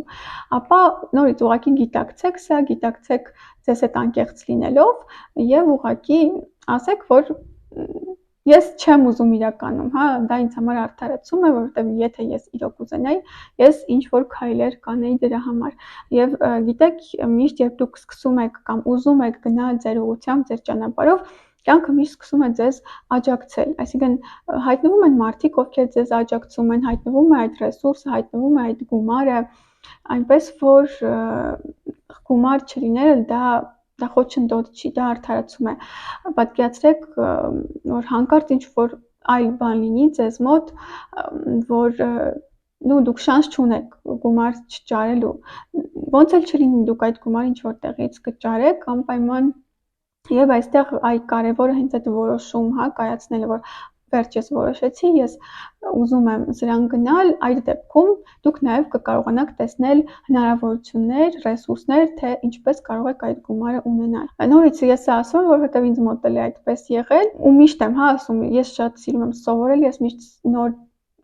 ապա նորից ուղղակի գիտակցեք սա, գիտակցեք ձեզ հետ անկեղծ լինելով եւ ուղղակի ասեք, որ ես չեմ ուզում իրականում, հա, դա ինձ համար արդարացում է, որովհետև եթե ես իրոք ուզենայի, ես ինչ որ քայլեր կանեի դրա համար։ Եվ գիտեք, միշտ երբ դուք սկսում եք կամ ուզում եք գնալ ձեր ուղղությամբ, ձեր ճանապարհով, կյանքը միշտ սկսում է ձեզ աջակցել, այսինքն հայտնվում են մարդիկ, ովքեր ձեզ աջակցում են, հայտնվում է այդ ռեսուրսը, հայտնվում է այդ գումարը, այնպես որ գումար չլիները դա խոչընդոտ չի, դա արդարացում է։ Պատկերացրեք, որ հանկարծ ինչ որ այլ բան լինի ձեզ մոտ, որ դուք շանս չունեք գումար չճարելու, ոնց էլ չլինի դուք այդ գումարը ինչ որ տեղից կճարեք անպայման, եւ այստեղ կարևորը հենց այդ որոշում, հա, կայացնելը, որ վերջ ես որոշեցի, ես ուզում եմ սրան գնալ, այդ դեպքում դուք նաև կկարողանաք տեսնել հնարավորություններ, ռեսուրսներ, թե ինչպես կարող եք այդ գումարը ունենալ։ Նորից ես ասում եմ, որովհետև ինձ մոտ էլ է այդպես եղել, ու միշտ եմ, հա, ասում, ես շատ սիրում եմ սովորել, ես միշտ նոր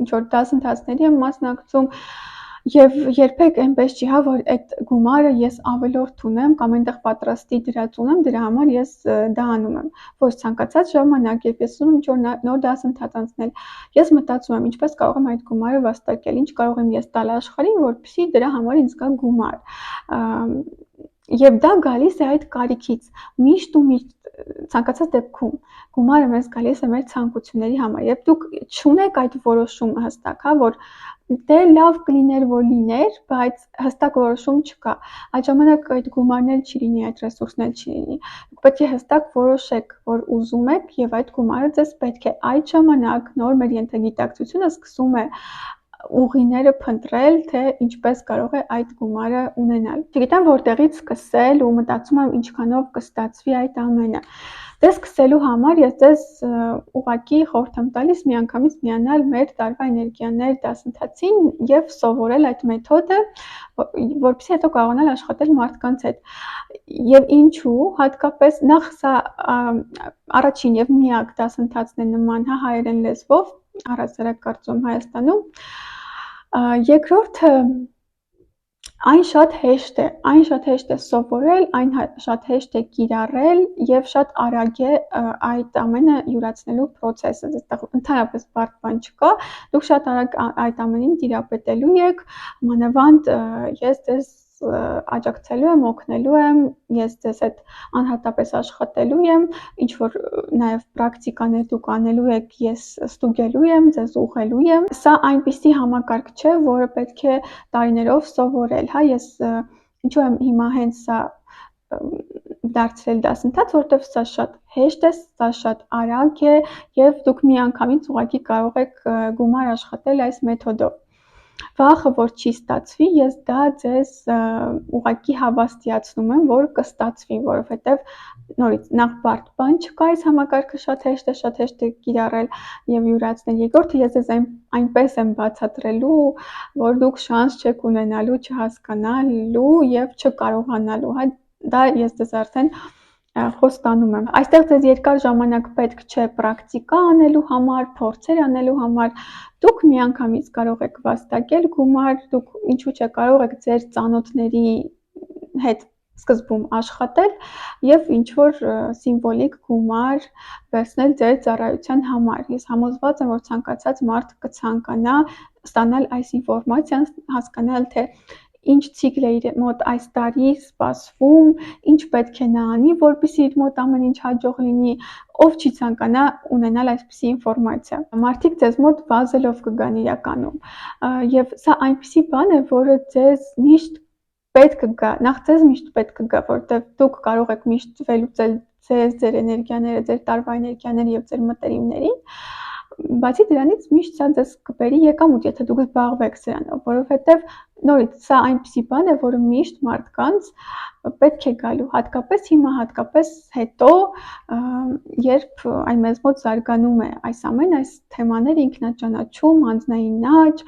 ինչ որ դասընթացների եմ մասնակցում, եւ երբեք այնպես չի, հա, որ այդ գումարը ես ավելորդ ունեմ կամ այնտեղ պատրաստի դրած ունեմ, դրա համար ես դա անում եմ։ Ոչ ցանկացած ժամանակ, երբ ես ուզում եմ ինչ-որ նոր դասընթաց անցնել, ես մտածում եմ ինչպես կարող եմ այդ գումարը վաստակել, ինչ կարող եմ ես տալ աշխարհին, որպեսզի դրա համար ինձ գա գումար։ Եվ դա գալիս է այդ կարիքից։ Միշտ ու միշտ ցանկացած դեպքում գումարը մեզ գալիս է մեր ցանկությունների համար։ Երբ դուք չունեք այդ որոշումը հստակ, հա, որ դե լավ կլիներ, որ լիներ, բայց հստակ որոշում չկա, այդ ժամանակ այդ գումարն էլ չի լինի, այդ ռեսուրսն էլ չի լինի։ Դուք պետք է հստակ որոշեք, որ ուզում եք եւ այդ գումարը ձեզ պետք է։ Այդ ժամանակ նոր մեր ենթագիտակցությունը սկսում է ուղիները փնտրել, թե ինչպես կարող է այդ գումարը ունենալ։ Չգիտեմ որտեղից սկսել ու մտածում եմ ինչքանով կստացվի այդ ամենը։ Դե սկսելու համար ես ձեզ ուղղակի խորհուրդ եմ տալիս միանգամից միանալ մեր տարվա էներգիաներ դասընթացին եւ սովորել այդ մեթոդը, որպեսզի հետո կարողանալ աշխատել մարդկանց հետ։ Եվ ինչու, հատկապես նախ սա առաջին եւ միակ դասընթացն է նման, հա, հայերեն լեզվով, առհասարակ կարծում Հայաստանում։ Երկրորդը այն շատ հեշտ է սովորել, այն շատ հեշտ է կիրառել եւ շատ արագ է այդ ամենը յուրացնելու process-ը, այստեղ ընդհանրապես բարդ բան չկա, դուք շատ արագ այդ ամենին տիրապետելու եք, մանավանդ ես ձեզ աջակցելու եմ, օգնելու եմ, ես ձեզ հետ անհատապես աշխատելու եմ, ինչ որ նաև պրակտիկաներ դուք անելու եք, ես ստուգելու եմ, ձեզ ուղղելու եմ։ Սա այնպիսի համակարգ չէ, որը պետք է տարիներով սովորել, հա, ես ինչու եմ հիմա հենց սա դարձրել դասընթաց, որովհետև սա շատ հեշտ է, սա շատ արագ է եւ դուք միանգամից ուղղակի կարող եք գումար աշխատել այս մեթոդով։ Վախը, որ չի ստացվի, ես դա ձեզ ուղղակի հավաստիացնում եմ, որ կստացվի, որովհետև նորից նախ բարդ բան չկա, այս համակարգը շատ հեշտ է կիրառել եւ յուրացնել։ Երկրորդը ես ձեզ այնպես եմ բացատրելու, որ դուք շանս չեք ունենալու չհասկանալու եւ չկարողանալու, հա, դա ես ձեզ արդեն խոստանում եմ։ Այստեղ ձեզ երկար ժամանակ պետք չէ պրակտիկա անելու համար, փորձեր անելու համար, դուք միանգամից կարող եք վաստակել գումար, դուք ինչու՞ չէ կարող եք ձեր ծանոթների հետ սկզբում աշխատել եւ ինչ որ սիմվոլիկ գումար վերցնել ձեր ծառայության համար։ Ես համոզված եմ, որ ցանկացած մարդ կցանկանա ստանալ այս ինֆորմացիան, հասկանալ թե ինչ ցիկլ է իր մոտ այս տարի սպասվում, ինչ պետք է նա անի, որպեսզի իր մոտ ամեն ինչ հաջող լինի, ով չի ցանկանա ունենալ այսպիսի ինֆորմացիա։ Մարդիկ ձեզ մոտ վազելով կգան իրականում։ Եվ սա այնպիսի բան է, որը ձեզ միշտ պետք կգա, նախ ձեզ միշտ պետք կգա, որովհետև դուք կարող եք միշտ վերլուծել ձեր էներգիաները, ձեր տարվա էներգիաները եւ ձեր մտերիմներին, բացի դրանից միշտ սա ձեզ կբերի եկամուտ, եթե դուք զբաղվեք սրանով, որովհետև նորից սա այնպիսի բան է, որը միշտ մարդկանց պետք է գալու, հատկապես հիմա, հատկապես հետո, երբ այն մեզ մոտ զարգանում է այս ամենը, այս թեմաները, ինքնաճանաչում, անձնային աճ,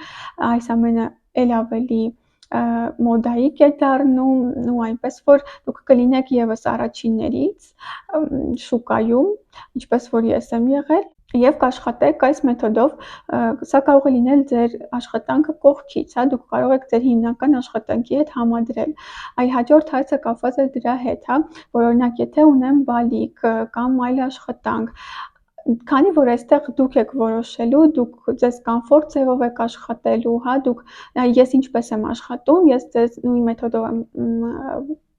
այս ամենը էլ ավելի մոդայիկ է դառնում ու այնպես որ դուք կլինեք եւս առաջիններից շուկայում, ինչպես որ ես եմ եղել եւ կաշխատեք այս մեթոդով, սա կարող է լինել ձեր աշխատանքը կողքից, հա, դուք կարող եք ձեր հիմնական աշխատանքի հետ համադրել։ Այ հաջորդ հարցը կապված է դրա հետ, հա, որ օրինակ եթե ունեմ բալիկ կամ այլ աշխատանք, քանի որ այստեղ դուք եք որոշելու, դուք ձեզ կոմֆորտ ձևով եք աշխատելու, հա, դուք ես ինչպես եմ աշխատում, ես ձեզ նույն մեթոդով եմ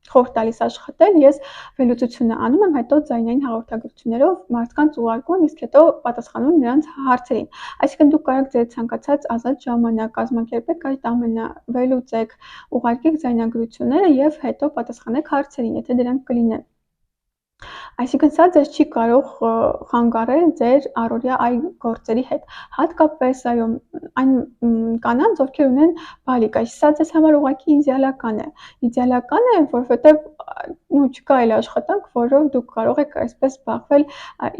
խորհուրդ տալիս աշխատել, ես վերլուծությունը անում եմ, հետո ձայնային հաղորդագրություններով մարդկանց ուղարկում եմ, իսկ հետո պատասխանում եմ նրանց հարցերին։ Այսինքն դուք կարող եք ձեր ցանկացած ազատ ժամանակ կազմակերպեք այդ ամենը, վերլուծեք, ուղարկեք ձայնագրությունները եւ հետո պատասխանեք հարցերին, եթե դրանք կլինեն։ Այսինքն սա ձեզ չի կարող խանգարել ձեր առօրյա այլ գործերի հետ։ Հատկապես այո, այն կանանց, ովքեր ունեն բալիկ, սա ձեզ համար ուղղակի իդեալական է։ Իդեալական է, որովհետև չկա այլ աշխատանք, որով դուք կարող եք այսպես զբաղվել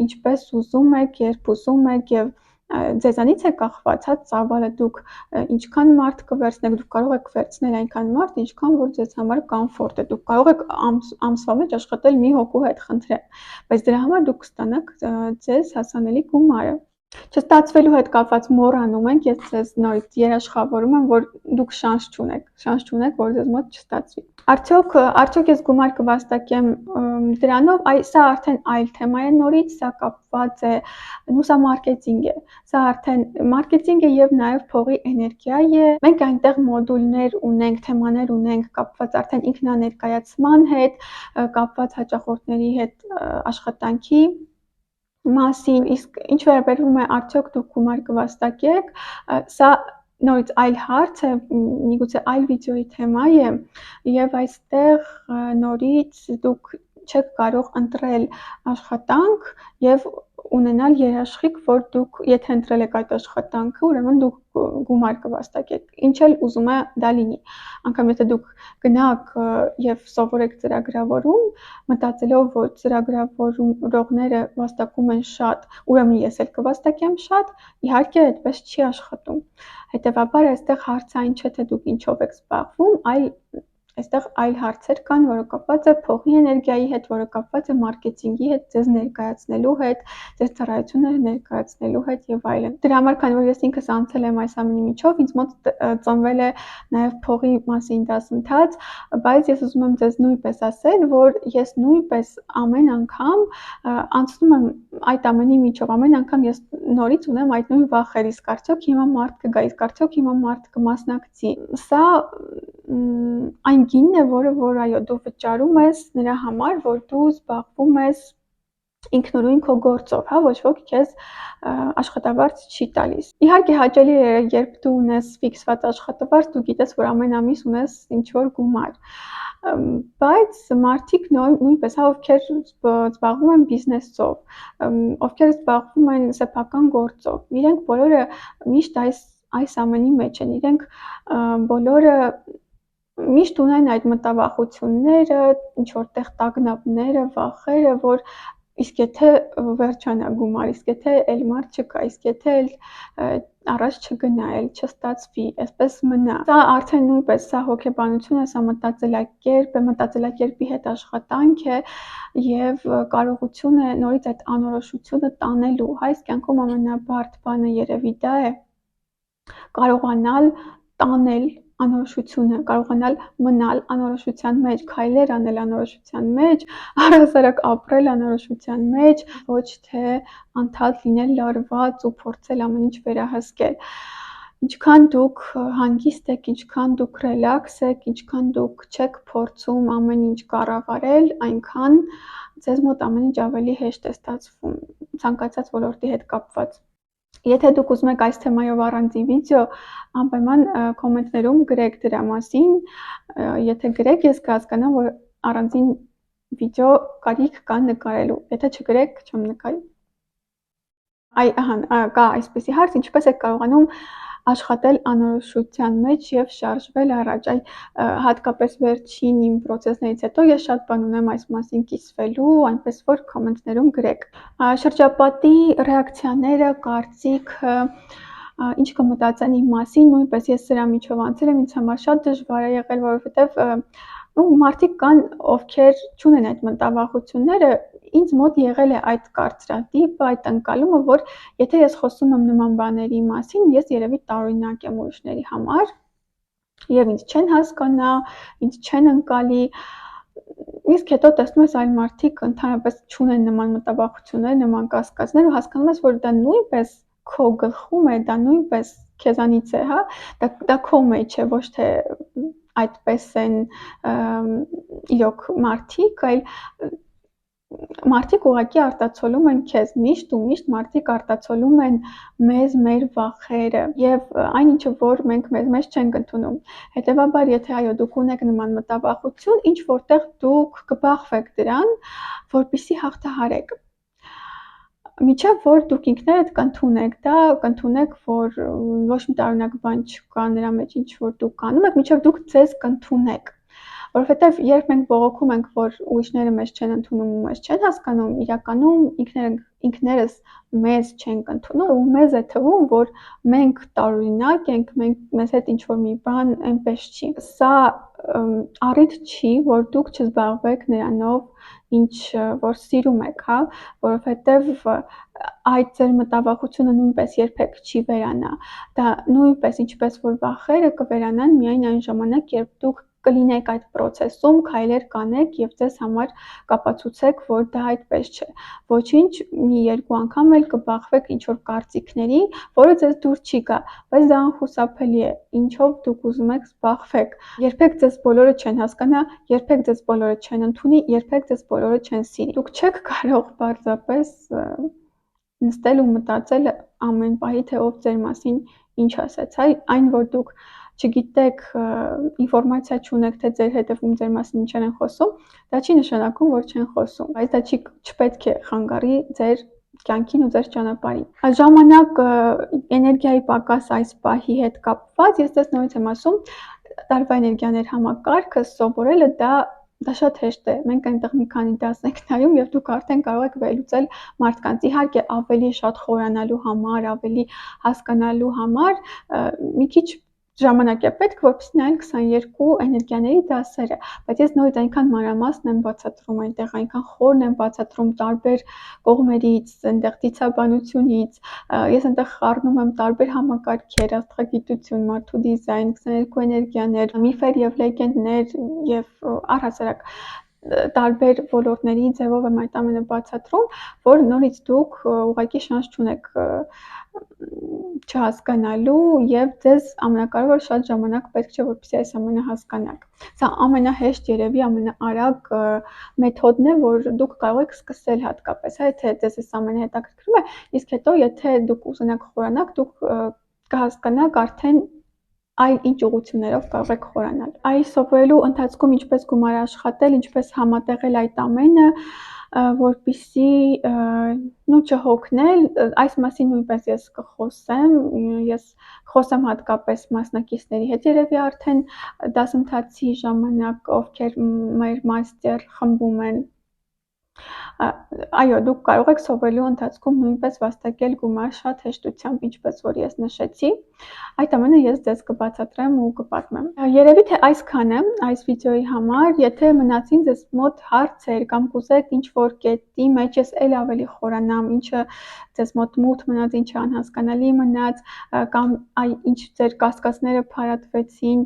ինչպես ուզում եք, երբ ուզում եք եւ ձեզանից է կախված, հա, ծավալը դուք ինչքան մարդ կվերցնեք, դուք կարող եք վերցնել այնքան մարդ, ինչքան որ ձեզ համար կոմֆորտ է։ Դուք կարող եք ամսվա մեջ աշխատել մի հոգու հետ, խնդրեմ, բայց դրա համար դուք կստանաք ձեզ հասանելի գումարը։ Չստացվելու հետ կապված մոռանում ենք, ես ձեզ նորից երաշխավորում եմ, որ դուք շանս չունեք, որ ձեզ մոտ չստացվի։ Արդյոք ես գումար կվաստակեմ դրանով, սա արդեն այլ թեմա է նորից, սա կապված է, սա մարքեթինգ է, սա արդեն մարքեթինգ է եւ նաեւ փողի էներգիա է։ Մենք այնտեղ մոդուլներ ունենք, թեմաներ ունենք կապված արդեն ինքնաներկայացման հետ, կապված հաճախորդների հետ աշխատանքի մասին, իսկ ինչ վերաբերվում է արդյոք դուք գումար կվաստակեք, սա նորից այլ հարց է, միգուցե այլ վիդեոյի թեմա է եւ այստեղ նորից դուք չեք կարող ընտրել աշխատանք եւ ունենալ երաշխիք, որ դուք եթե ընտրել եք այդ աշխատանքը, ուրեմն դուք գումար կվաստակեք, ինչ էլ ուզում է դա լինի։ Անկամ եթե դուք գնաք եւ սովորեք ծրագրավորում, մտածելով, որ ծրագրավորողները վաստակում են շատ, ուրեմն ես էլ կվաստակեմ շատ, իհարկե այդպես չի աշխատում։ Հետևաբար այստեղ հարցը այն չէ, թե դուք ինչով եք զբաղվում, այլ այստեղ այլ հարցեր կան, որը կապված է փողի էներգիայի հետ, որը կապված է մարքեթինգի հետ, ձեզ ներկայացնելու հետ, ձեր ծառայությունները ներկայացնելու հետ եւ այլն։ Դրա համար, քանի որ ես ինքս անցել եմ այս ամենի միջով, ինձ մոտ ծնվել է նաեւ փողի մասին դասընթաց, բայց ես ուզում եմ ձեզ նույնպես ասել, որ ես նույնպես ամեն անգամ անցնում եմ այդ ամենի միջով, ամեն անգամ ես նորից ունեմ այդ նույն վախերը, իսկ արդյոք հիմա մարդ կգա, իսկ արդյոք հիմա մարդ կմասնակցի։ Սա այն գինն է, որ այո, դու վճարում ես նրա համար, որ դու զբաղվում ես ինքնուրույն քո գործով, հա, ոչ ոք քեզ աշխատավարձ չի տալիս։ Իհարկե հաճելի է, երբ դու ունես ֆիքսված աշխատավարձ, դու գիտես, որ ամեն ամիս ունես ինչ-որ գումար։ Բայց մարդիկ նույնպես, հա, ովքեր զբաղվում են բիզնեսով, ովքեր զբաղվում են սեփական գործով, իրենք բոլորը միշտ այս ամենի մեջ են, իրենք բոլորը միշտ ունեն այդ մտավախությունները, ինչ-որտեղ տագնապները, վախերը, որ իսկ եթե վերջանա գումար, իսկ եթե էլ մարդ չկա, իսկ եթե էլ առաջ չգնա, էլ չստացվի, այսպես մնա։ Սա արդեն նույնպես սա հոգեբանություն է, սա մտածելակերպ է, մտածելակերպի հետ աշխատանք է եւ կարողություն է նորից այդ անորոշությունը տանելու։ Այս կյանքում ամենաբարդ բանը երևի դա է, կարողանալ տանել անորոշությունը, կարողանալ մնալ անորոշության մեջ, քայլեր անել անորոշության մեջ, առհասարակ ապրել անորոշության մեջ, ոչ թե անդադ լինել լարված ու փորձել ամեն ինչ վերահսկել։ Ինչքան դուք հանգիստ եք, ինչքան դուք ռելաքս եք, ինչքան դուք չեք փորձում ամեն ինչ կառավարել, այնքան ձեզ մոտ ամեն ինչ ավելի հեշտ է ստացվում ցանկացած ոլորտի հետ կապված։ Եթե դուք ուզում եք այս թեմայով առանձին վիդեո, անպայման կոմենտներում գրեք դրա մասին, եթե գրեք, ես կհասկանամ, որ առանձին վիդեո կարիք կա նկարելու, եթե չգրեք, չեմ նկարի։ Կա այսպեսի հարց, ինչպես եք կարողանում աշխատել անորոշության մեջ եւ շարժվել առաջ, հատկապես վերջին իմ process-ներից հետո ես շատ բան ունեմ այս մասին կիսվելու, այնպես որ կոմենտներում գրեք։ Շրջապատի ռեակցիաները, կարծիքը, ինչ կմտածեն իմ մասին, նույնպես ես սրա միջով անցել եմ, ինձ համար շատ դժվար է եղել, որովհետեւ մարդիկ կան, ովքեր չունեն այդ մտավախությունները, ինձ մոտ եղել է այդ կարծրատիպը, այդ ընկալումը, որ եթե ես խոսում եմ նման բաների մասին, ես երևի տարօրինակ եմ ուրիշների համար եւ ինձ չեն հասկանա, ինձ չեն ընկալի, Իսկ հետո տեսնում ես այլ մարդիկ ընդհանրապես չունեն նման մտավախություններ, նման կասկածներ ու հասկանում ես, որ դա նույնպես քո գլխում է, դա նույնպես քեզանից է, հա, դա քո մեջ է, ոչ թե այդպես են իրոք մարդիկ, այլ մարդիկ ուղղակի արտացոլում են քեզ, միշտ ու միշտ մարդիկ արտացոլում են մեզ մեր վախերը եւ այն ինչը որ մենք մեզ չենք ընդունում։ Հետևաբար, եթե այո դուք ունեք նման մտավախություն, ինչ որտեղ դուք կբախվեք դրան, որպեսզի հաղթահարեք։ Միջև որ դուք ինքներդ կընդունեք դա, կընդունեք, որ ոչ մի տարօրինակ բան չկա նրա մեջ, ինչ որ դուք անում եք, միջև դուք ձեզ կընդունեք։ Որովհետև երբ մենք բողոքում ենք, որ ուրիշները մեզ չեն ընդունում ու մեզ չեն հասկանում, իրականում ինքներս մեզ չենք ընդունում ու մեզ է թվում, որ մենք տարօրինակ ենք, մեզ հետ ինչ-որ մի բան այնպես չի։ Սա առիթ չի, որ դուք չզբաղվեք նրանով, ինչ որ սիրում եք, հա, որովհետև այդ ձեր մտավախությունը նույնպես երբեք չի վերանա։ Դա նույնպես ինչպես որ վախերը կվերանան միայն այն ժամանակ, երբ դուք կլինեք այդ process-ում, քայլեր կանեք եւ ձեզ համար կապացուցեք, որ դա այդպես չէ։ Ոչինչ, մի երկու անգամ էլ կբախվեք ինչ-որ կարծիքների, որը ձեզ դուր չի գա, բայց դա անխուսափելի է, ինչով դուք ուզում եք զբաղվեք։ Երբեք ձեզ բոլորը չեն հասկանա, երբեք ձեզ բոլորը չեն ընդունի, երբեք ձեզ բոլորը չեն սիրի։ Դուք չեք կարող պարզապես նստել ու մտածել ամեն պահի, թե ով ձեր մասին ինչ ասեց, այն որ դուք չգիտեք, ինֆորմացիա չունեք, թե ձեր հետևում ձեր մասին ինչեր են խոսում, դա չի նշանակում, որ չեն խոսում, բայց դա չպետք է խանգարի ձեր կյանքին ու ձեր ճանապարհին։ Ժամանակ էներգիայի պակաս այս պահի հետ կապված, ես ձեզ նորից եմ ասում, տարվա էներգիաներ համակարգը սովորելը դա շատ հեշտ է։ Մենք այնտեղ մի քանի դաս ենք նայում եւ դուք արդեն կարող եք վերլուծել մարդկանց։ Իհարկե, ավելի շատ խորանալու համար, ավելի հասկանալու համար մի քիչ ժամանակ է պետք, որպեսզի նայել 22 էներգիաների դասերը, բայց ես նորից այնքան մանրամասն եմ բացատրում այնտեղ, այնքան խորն եմ բացատրում տարբեր կողմերից, այնտեղ դիցաբանությունից, ես այնտեղ խառնում եմ տարբեր համակարգեր, աստղագիտություն, մարդու դիզայն, 22 էներգիաներ, միֆեր եւ լեգենդներ եւ առհասարակ տարբեր ոլորտների ձևով եմ այդ ամենը բացատրում, որ նորից դուք ուղղակի շանս չունեք չհասկանալու եւ ձեզ ամենակարևորը շատ ժամանակ պետք չէ որպեսզի այս ամենը հասկանաք։ Սա ամենահեշտ երևի ամենաարագ մեթոդն է, որ դուք կարող եք սկսել հատկապես, եթե ձեզ այս ամենը հետաքրքրում է, իսկ հետո եթե դուք ուզենաք խորանալ, դուք կհասկանաք արդեն այլ ինչ ուղղություններով կարող եք խորանալ։ Այս սովորելու ընթացքում ինչպես գումար աշխատել, ինչպես համատեղել այդ ամենը, որպեսզի չհոգնել, այս մասին նույնպես ես կխոսեմ, ես խոսեմ հատկապես մասնակիցների հետ երևի արդեն դասընթացի ժամանակ, ովքեր մեր մաստեր խմբում են այո, դուք կարող եք սովորելու ընթացքում նույնպես վաստակել գումար շատ հեշտությամբ, ինչպես որ ես նշեցի, այդ ամենը ես ձեզ կբացատրեմ ու կպատմեմ։ Երևի թե այսքանը այս վիդեոյի համար, եթե մնացին ձեզ մոտ հարցեր կամ կուզեք ինչ-որ կետի մեջ ես էլ ավելի խորանամ, ինչը ձեզ մոտ մութ մնաց, ինչը անհասկանալի մնաց, կամ ինչ ձեր կասկածները փարատվեցին,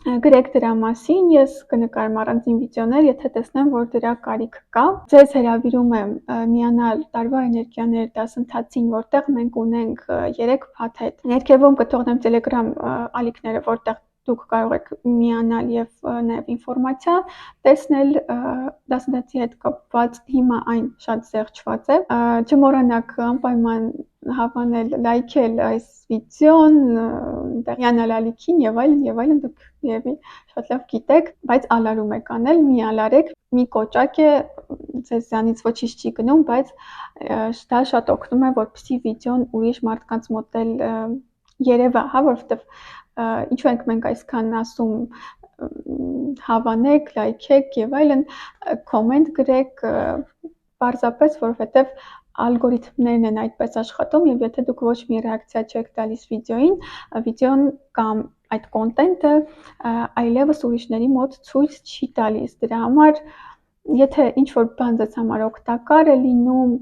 գրեք դրա մասին, ես կնկարեմ առանձին վիդեոներ, եթե տեսնեմ, որ դրա կարիք կա։ Ձեզ հրավիրում եմ միանալ տարվա էներգիաներ դասընթացին, որտեղ մենք ունենք 3 փաթեթ։ Ներքևում կթողնեմ Telegram ալիքները, որտեղ դուք կարող եք միանալ եւ նաեւ ինֆորմացիա տեսնել դասընթացի հետ կապված, հիմա այն շատ զեղչված է։ Չմոռանաք անպայման հավանել, լայքել այս վիդեոն, միանալ ալիքին եւ այլն, դուք երևի շատ լավ գիտեք, բայց ալարում եք անել, մի ալարեք, մի կոճակ է, ձեզանից ոչինչ չի գնում, բայց դա շատ օգնում է, որպեսզի վիդեոն ուրիշ մարդկանց մոտ էլ երևա, հա, որովհետեւ ինչու ենք մենք այսքան ասում հավանեք, լայքեք եւ այլն, կոմենտ գրեք, պարզապես որովհետեւ ալգորիթմներն են այդպես աշխատում եւ եթե դուք ոչ մի ռեակցիա չեք տալիս վիդեոն կամ այդ կոնտենտը այլևս ուրիշների մոտ ցույց չի տալիս։ Դրա համար Եթե ինչ-որ բան ձեզ համար օգտակար է լինում,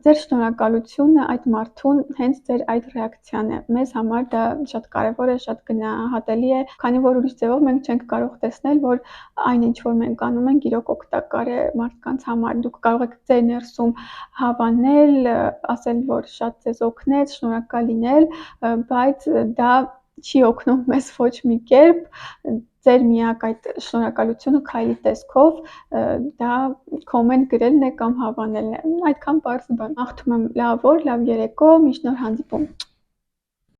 ձեր շնորհակալությունը այդ մարդուն հենց ձեր այդ ռեակցիան է։ Մեզ համար դա շատ կարևոր է, շատ գնահատելի է, քանի որ ուրիշ ձևով մենք չենք կարող տեսնել, որ այն, ինչ որ մենք անում ենք, իրոք օգտակար է մարդկանց համար։ Դուք կարող եք ձեր ներսում հավանել, ասել, որ շատ ձեզ օգնեց, շնորհակալ լինել, բայց դա չի օգնում մեզ ոչ մի կերպ, ձեր միակ այդ շնորհակալությունը քայլի տեսքով դա կոմենտ գրելն է կամ հավանելն է, այդքան պարզ բան։ Աղթում եմ լավ օր, լավ երեկո, մինչ նոր հանդիպում։